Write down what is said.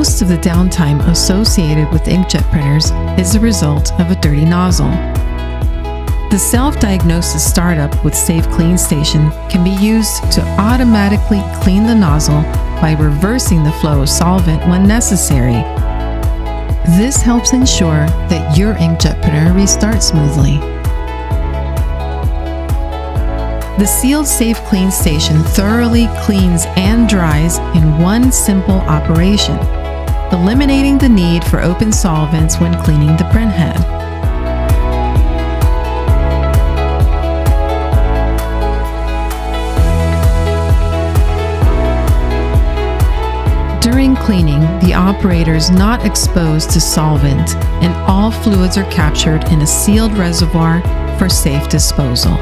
Most of the downtime associated with inkjet printers is the result of a dirty nozzle. The self-diagnosis startup with Safe Clean Station can be used to automatically clean the nozzle by reversing the flow of solvent when necessary. This helps ensure that your inkjet printer restarts smoothly. The sealed Safe Clean Station thoroughly cleans and dries in one simple operation, eliminating the need for open solvents when cleaning the printhead. During cleaning, the operator is not exposed to solvent, and all fluids are captured in a sealed reservoir for safe disposal.